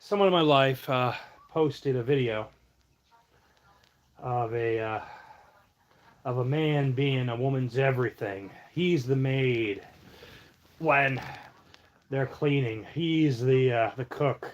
Someone in my life posted a video of a man being a woman's everything. He's the maid when they're cleaning. He's the cook.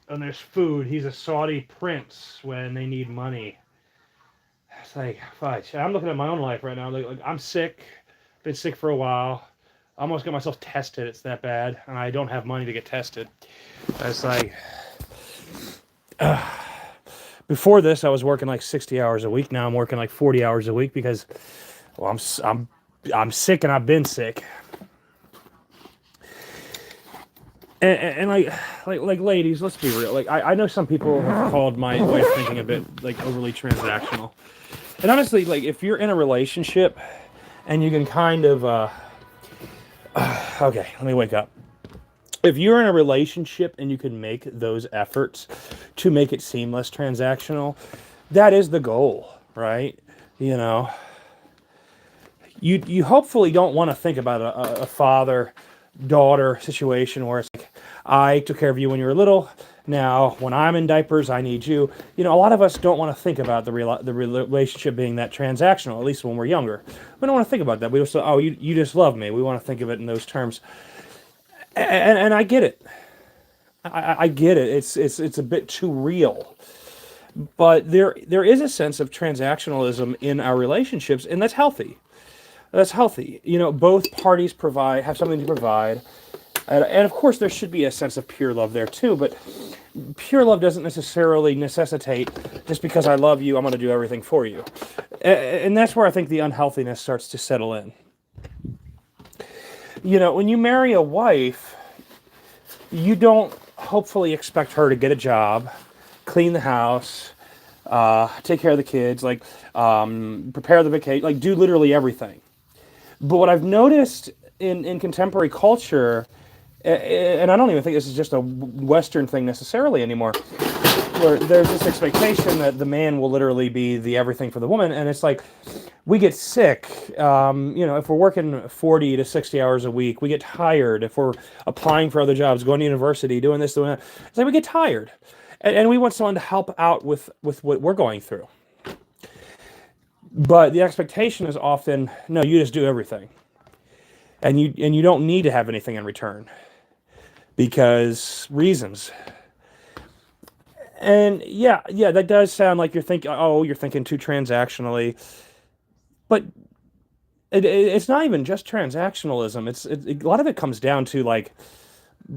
When there's food, he's a Saudi prince when they need money. It's like, fudge. I'm looking at my own life right now. Like I'm sick. Been sick for a while. I almost got myself tested. It's that bad, and I don't have money to get tested. It's like, before this, I was working like 60 hours a week. Now I'm working like 40 hours a week because, well, I'm sick and I've been sick. And like ladies, let's be real. Like I know some people have called my way of thinking a bit like overly transactional. And honestly, like if you're in a relationship and you can kind of okay, let me wake up. If you're in a relationship and you can make those efforts to make it seem less transactional, that is the goal, right? You know, you hopefully don't want to think about a father-daughter situation where it's like, I took care of you when you were little. Now, when I'm in diapers, I need you. You know, a lot of us don't want to think about the relationship being that transactional, at least when we're younger. We don't want to think about that. We just say, oh, you just love me. We want to think of it in those terms. And I get it. I get it. It's a bit too real. But there is a sense of transactionalism in our relationships, and that's healthy. That's healthy. You know, both parties have something to provide. And of course, there should be a sense of pure love there too, but pure love doesn't necessarily necessitate just because I love you, I'm going to do everything for you. And that's where I think the unhealthiness starts to settle in. You know, when you marry a wife, you don't hopefully expect her to get a job, clean the house, take care of the kids, like prepare the vacation, like do literally everything. But what I've noticed in contemporary culture, and I don't even think this is just a Western thing necessarily anymore, where there's this expectation that the man will literally be the everything for the woman, and it's like we get sick. You know, if we're working 40 to 60 hours a week, we get tired. If we're applying for other jobs, going to university, doing this, doing that, it's like we get tired, and we want someone to help out with what we're going through. But the expectation is often, no, you just do everything. And you don't need to have anything in return because reasons. And yeah, that does sound like you're thinking too transactionally. But it's not even just transactionalism. A lot of it comes down to like,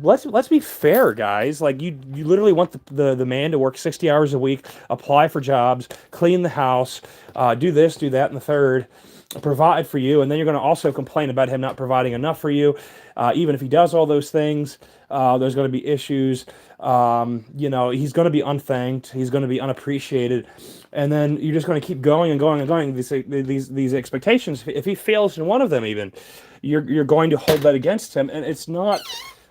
let's be fair, guys. Like you literally want the man to work 60 hours a week, apply for jobs, clean the house, do this, do that, and the third, provide for you, and then you're going to also complain about him not providing enough for you. Even if he does all those things, there's going to be issues. You know, he's going to be unthanked. He's going to be unappreciated, and then you're just going to keep going and going and going. These expectations. If he fails in one of them, even you're going to hold that against him, and it's not.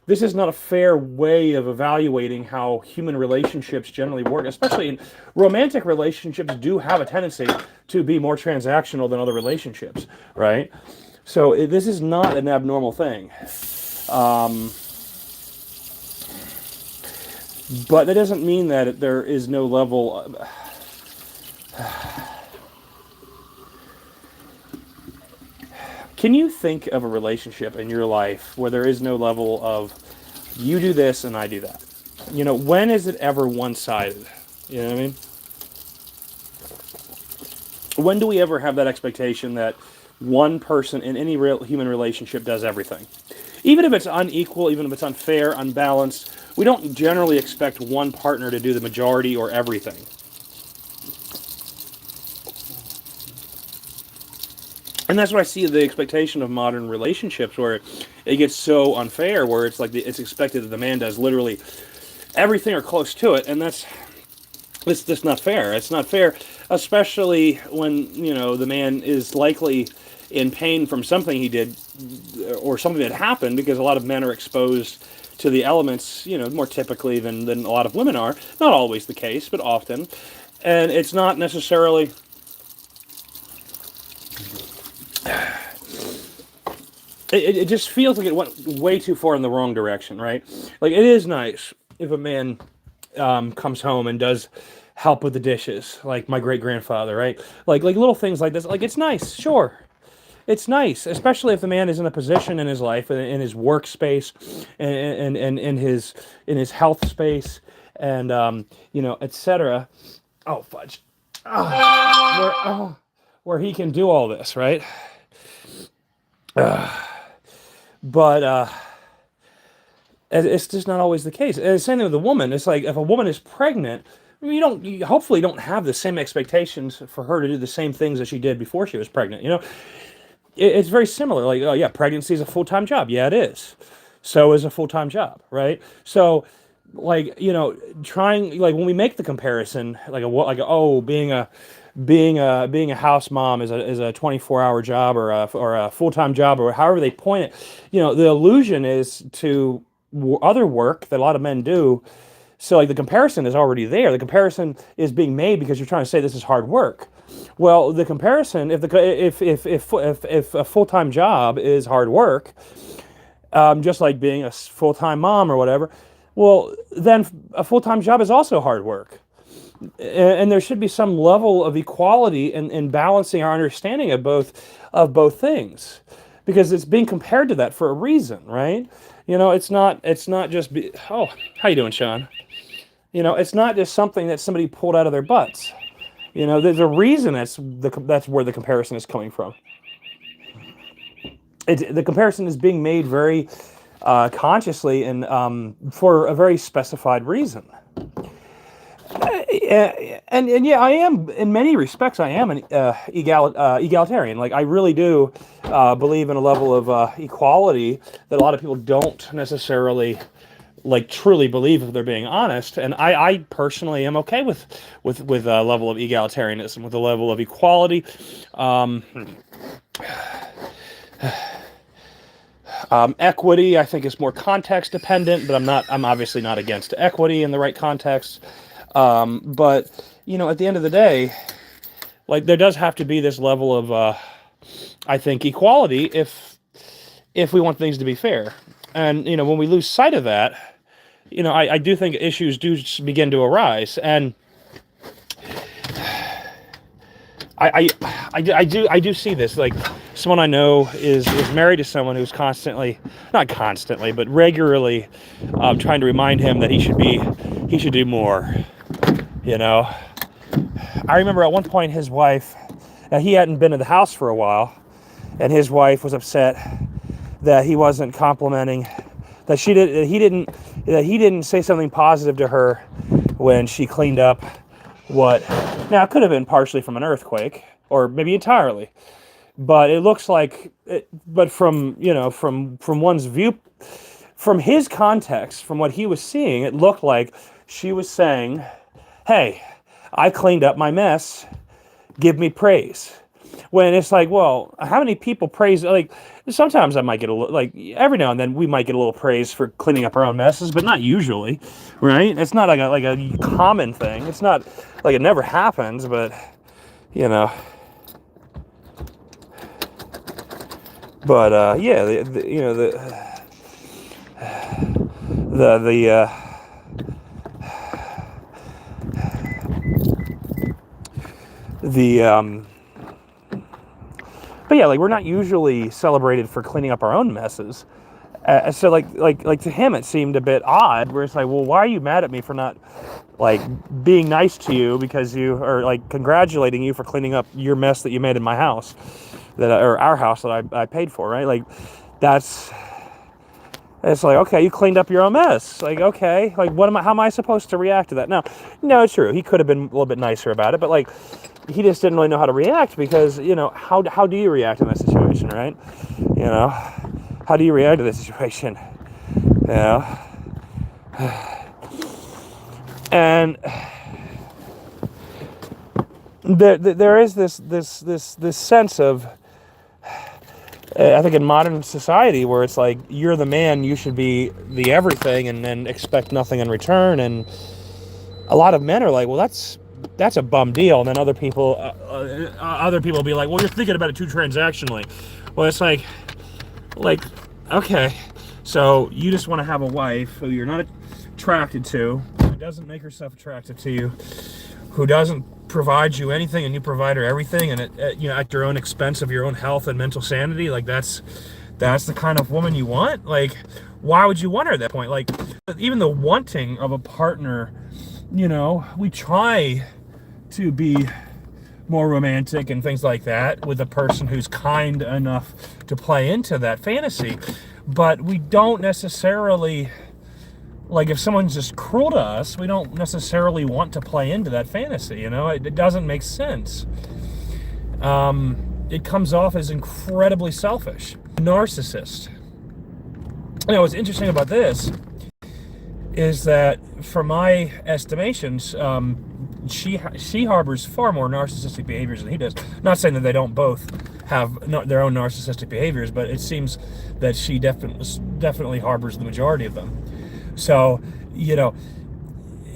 This is not a fair way of evaluating how human relationships generally work, especially in romantic relationships do have a tendency to be more transactional than other relationships, right? So this is not an abnormal thing. But that doesn't mean that there is no level of, can you think of a relationship in your life where there is no level of you do this and I do that? You know, when is it ever one-sided? You know what I mean? When do we ever have that expectation that one person in any real human relationship does everything? Even if it's unequal, even if it's unfair, unbalanced, we don't generally expect one partner to do the majority or everything. And that's what I see the expectation of modern relationships, where it gets so unfair, where it's like it's expected that the man does literally everything or close to it, and that's just not fair. It's not fair, especially when, you know, the man is likely in pain from something he did or something that happened, because a lot of men are exposed to the elements, you know, more typically than a lot of women are. Not always the case, but often. And it's not necessarily... It just feels like it went way too far in the wrong direction, right? Like, it is nice if a man comes home and does help with the dishes, like my great grandfather, right? Like little things like this. Like it's nice, sure. It's nice, especially if the man is in a position in his life, in his workspace, and in his health space, and etc. Oh fudge, where he can do all this, right? But it's just not always the case. And the same thing with a woman. It's like if a woman is pregnant, you hopefully don't have the same expectations for her to do the same things that she did before she was pregnant. It's very similar. Like, oh yeah, pregnancy is a full-time job. Yeah, it is. So is a full-time job, right? So, like, trying, like, when we make the comparison, being a house mom is a 24-hour job, or a full-time job, or however they point it. The illusion is to other work that a lot of men do. So, like, the comparison is already there. The comparison is being made because you're trying to say this is hard work. Well, the comparison, if a full-time job is hard work, just like being a full-time mom or whatever, well, then a full-time job is also hard work. And there should be some level of equality in balancing our understanding of both things, because it's being compared to that for a reason, right? It's not just how you doing, Sean? It's not just something that somebody pulled out of their butts. There's a reason that's where the comparison is coming from. The comparison is being made very consciously and for a very specified reason. And yeah, I am, in many respects, I am an egalitarian. Like, I really do believe in a level of equality that a lot of people don't necessarily like truly believe, if they're being honest. And I personally am okay with a level of egalitarianism, with a level of equality. Equity, I think, is more context dependent, but I'm obviously not against equity in the right context. But at the end of the day, like, there does have to be this level of I think, equality if we want things to be fair. And when we lose sight of that, I do think issues do begin to arise. And I do see this. Like, someone I know is married to someone who's not constantly, but regularly trying to remind him that he should do more. I remember at one point his wife, he hadn't been in the house for a while, and his wife was upset that he wasn't complimenting, that he didn't say something positive to her when she cleaned up now it could have been partially from an earthquake, or maybe entirely, but it looks like but from one's view, from his context, from what he was seeing, it looked like she was saying, hey, I cleaned up my mess, give me praise. When it's like, well, how many people praise? Like, sometimes I might get every now and then we might get a little praise for cleaning up our own messes, but not usually, right? It's not like a common thing. It's not like it never happens, but yeah, but yeah, like, we're not usually celebrated for cleaning up our own messes. So like to him, it seemed a bit odd, where it's like, well, why are you mad at me for not, like, being nice to you, because you are, like, congratulating you for cleaning up your mess that you made in my house, or our house that I paid for, right? Like, it's like, okay, you cleaned up your own mess. Like, okay, like, how am I supposed to react to that? Now, no, it's true. He could have been a little bit nicer about it, but, like, he just didn't really know how to react, because, how do you react in that situation, right? How do you react to this situation? And there is this sense of, I think, in modern society, where it's like, you're the man, you should be the everything, and then expect nothing in return. And a lot of men are like, well, that's a bum deal. And then other people will be like, well, you're thinking about it too transactionally. Well, it's like, okay, so you just want to have a wife who you're not attracted to, who doesn't make herself attractive to you, who doesn't provide you anything and you provide her everything, and at your own expense of your own health and mental sanity, like that's the kind of woman you want. Like, why would you want her at that point? Like, even the wanting of a partner, we try to be more romantic and things like that with a person who's kind enough to play into that fantasy, but we don't necessarily, like, if someone's just cruel to us, we don't necessarily want to play into that fantasy. It doesn't make sense. It comes off as incredibly selfish. Narcissist. What's interesting about this is that, for my estimations, she harbors far more narcissistic behaviors than he does. Not saying that they don't both have their own narcissistic behaviors, but it seems that she definitely harbors the majority of them. So,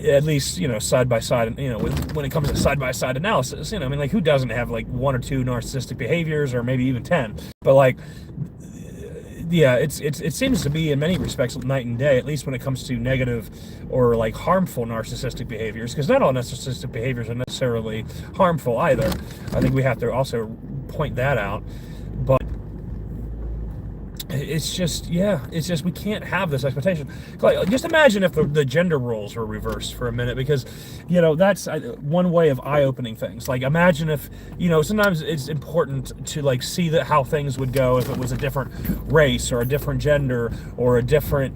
at least, side by side, when it comes to side by side analysis, like, who doesn't have like one or two narcissistic behaviors, or maybe even 10? But like, yeah, it seems to be in many respects night and day, at least when it comes to negative or like harmful narcissistic behaviors, because not all narcissistic behaviors are necessarily harmful either. I think we have to also point that out. But it's just we can't have this expectation. Like, just imagine if the gender roles were reversed for a minute, because that's one way of eye-opening things. Like, imagine if sometimes it's important to like see how things would go if it was a different race or a different gender or a different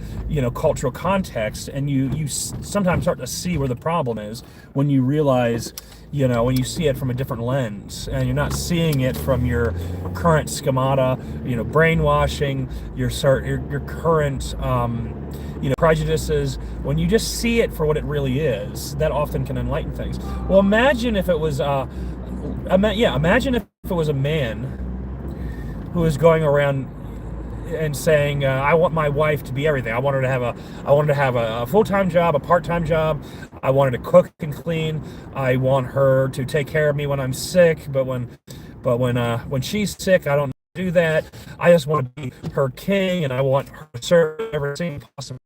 cultural context, and you sometimes start to see where the problem is when you realize, when you see it from a different lens, and you're not seeing it from your current schemata, brainwashing, your current, prejudices. When you just see it for what it really is, that often can enlighten things. Well, imagine if it was, imagine if it was a man who was going around and saying, I want my wife to be everything. I want her to have a full-time job, a part-time job. I want her to cook and clean. I want her to take care of me when I'm sick. But when she's sick, I don't do that. I just want to be her king, and I want her to serve everything possible.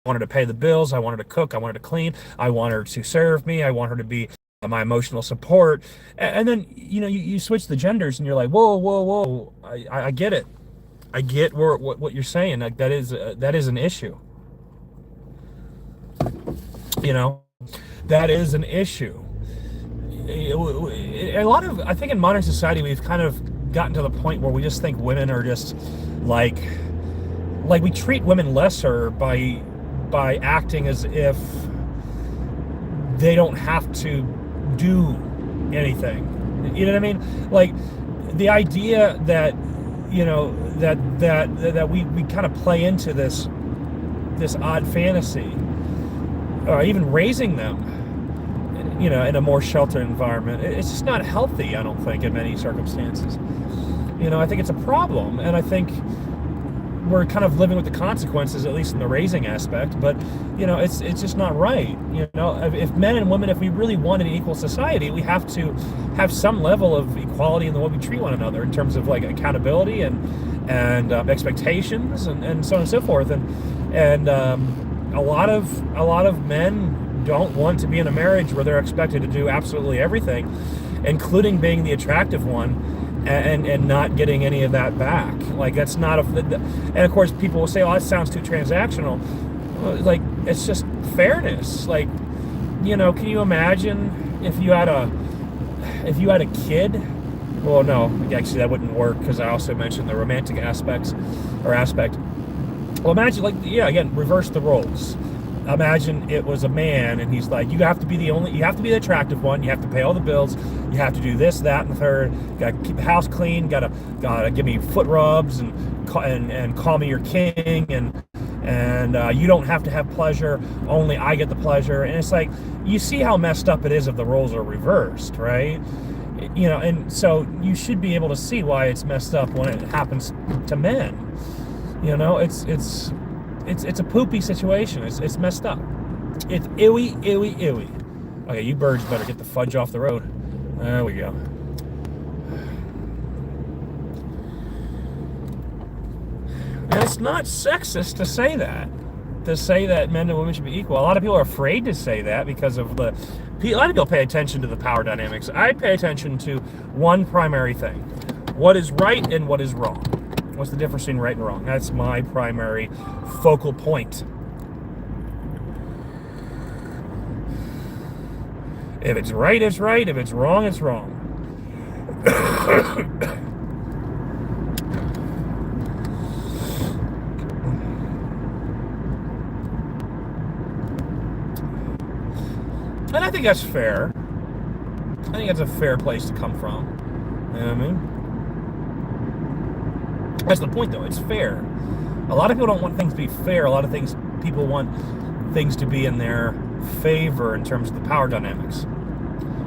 I want her to pay the bills. I want her to cook. I want her to clean. I want her to serve me. I want her to be my emotional support. And then you switch the genders, and you're like, whoa. I get it. I get what you're saying. Like, that is an issue. That is an issue. I think in modern society, we've kind of gotten to the point where we just think women are just like we treat women lesser by acting as if they don't have to do anything. You know what I mean? Like, the idea that that we kind of play into this odd fantasy, or even raising them, in a more sheltered environment. It's just not healthy, I don't think, in many circumstances. I think it's a problem, and I think we're kind of living with the consequences, at least in the raising aspect. But it's just not right. If men and women, if we really want an equal society, we have to have some level of equality in the way we treat one another, in terms of like accountability and expectations and so on and so forth. And a lot of men don't want to be in a marriage where they're expected to do absolutely everything, including being the attractive one, and not getting any of that back. Like, that's not and of course people will say, oh, that sounds too transactional. Like, it's just fairness. Like, can you imagine if you had a kid? Well, no, actually that wouldn't work, because I also mentioned the romantic aspect. Well, imagine, like, again, reverse the roles. Imagine it was a man, and he's like, you have to be the attractive one. You have to pay all the bills. You have to do this, that, and the third. You gotta keep the house clean. Gotta give me foot rubs and call me your king. And you don't have to have pleasure. Only I get the pleasure. And it's like, you see how messed up it is if the roles are reversed, right? And so you should be able to see why it's messed up when it happens to men. It's a poopy situation. It's messed up. It's ewy. Okay, you birds better get the fudge off the road. There we go. And it's not sexist to say that. to say that men and women should be equal. A lot of people are afraid to say that because of a lot of people pay attention to the power dynamics. I pay attention to one primary thing: what is right and what is wrong. What's the difference between right and wrong? That's my primary focal point. If it's right, it's right. If it's wrong, it's wrong. And I think that's fair. I think that's a fair place to come from. You know what I mean? That's the point, though. It's fair. A lot of people don't want things to be fair. A lot of people want things to be in their favor in terms of the power dynamics.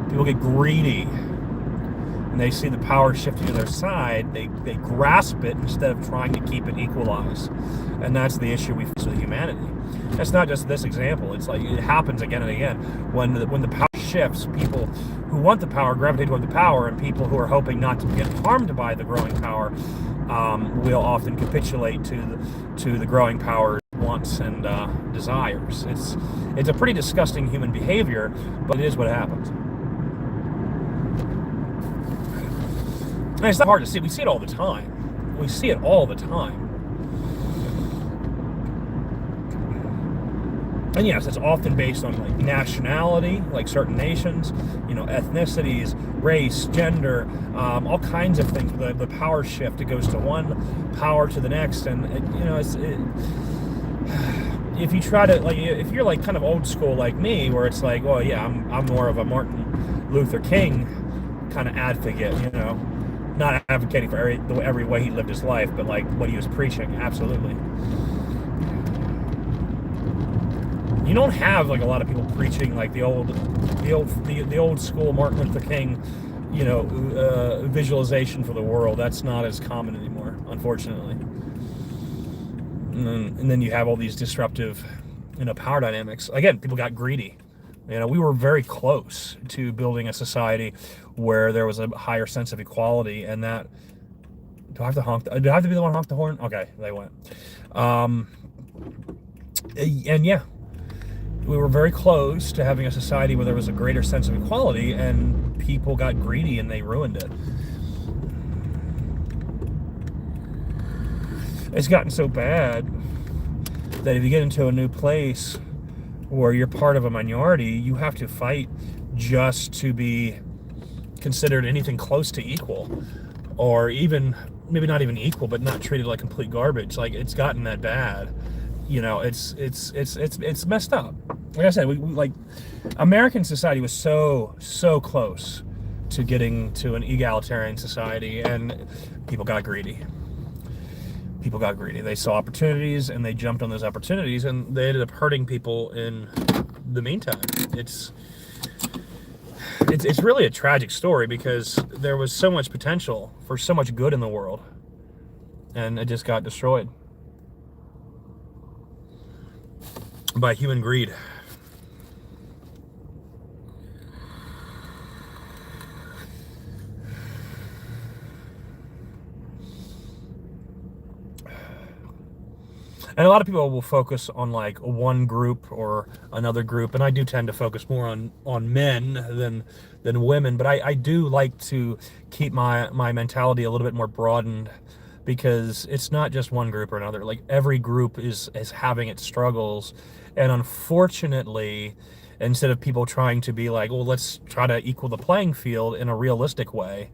People get greedy, and they see the power shifting to their side. They grasp it instead of trying to keep it equalized. And that's the issue we face with humanity. That's not just this example. It's like it happens again and again. When the power shifts, people who want the power gravitate toward the power, and people who are hoping not to get harmed by the growing power will often capitulate to the growing power's wants and desires. It's a pretty disgusting human behavior, but it is what happens. And it's not hard to see. We see it all the time. We see it all the time. And yes, it's often based on like nationality, like certain nations, ethnicities, race, gender, all kinds of things. The power shift, it goes to one power to the next, and if you try to if you're like kind of old school like me, where it's like, well, yeah, I'm more of a Martin Luther King kind of advocate, not advocating for every way he lived his life, but like what he was preaching, absolutely. You don't have like a lot of people preaching like the old school Martin Luther King, visualization for the world. That's not as common anymore, unfortunately. And then you have all these disruptive, power dynamics. Again, people got greedy. We were very close to building a society where there was a higher sense of equality, and that. Do I have to honk? Do I have to be the one to honk the horn? Okay, they went. And yeah. We were very close to having a society where there was a greater sense of equality, and people got greedy and they ruined it. It's gotten so bad that if you get into a new place where you're part of a minority, you have to fight just to be considered anything close to equal, or even maybe not even equal, but not treated like complete garbage. Like, it's gotten that bad. It's messed up. Like I said, we like American society was so close to getting to an egalitarian society, and people got greedy. They saw opportunities and they jumped on those opportunities, and they ended up hurting people in the meantime. It's really a tragic story, because there was so much potential for so much good in the world, and it just got destroyed by human greed. And a lot of people will focus on like one group or another group, and I do tend to focus more on men than women, but I do like to keep my mentality a little bit more broadened, because it's not just one group or another. Like, every group is having its struggles, and unfortunately, instead of people trying to be like, well, let's try to equal the playing field in a realistic way,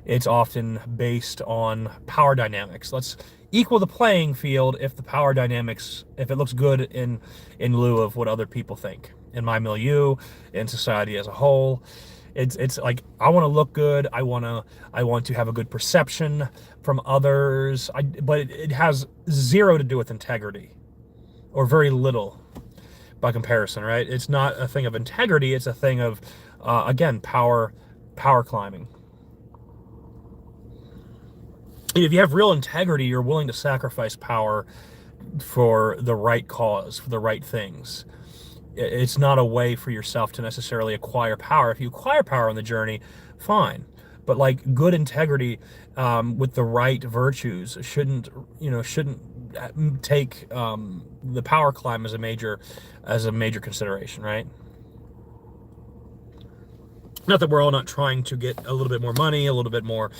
it's often based on power dynamics. Let's equal the playing field if the power dynamics, if it looks good in lieu of what other people think. In my milieu, in society as a whole, it's like, I want to look good. I want to have a good perception from others. But it has zero to do with integrity, or very little by comparison, right? It's not a thing of integrity. It's a thing of, again, power climbing. If you have real integrity, you're willing to sacrifice power for the right cause, for the right things. It's not a way for yourself to necessarily acquire power. If you acquire power on the journey, fine. But like, good integrity with the right virtues shouldn't take the power climb as a major consideration, right? Not that we're all not trying to get a little bit more money, a little bit more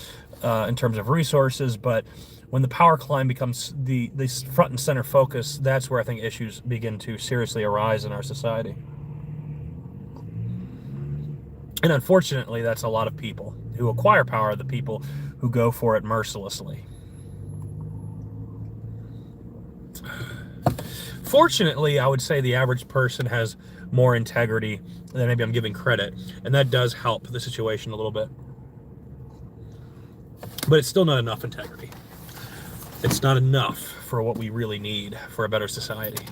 in terms of resources, but when the power climb becomes the front and center focus, that's where I think issues begin to seriously arise in our society. And unfortunately, that's a lot of people who acquire power, the people who go for it mercilessly. Fortunately, I would say the average person has more integrity than maybe I'm giving credit, and that does help the situation a little bit. But it's still not enough integrity. It's not enough for what we really need for a better society.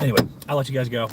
Anyway, I'll let you guys go.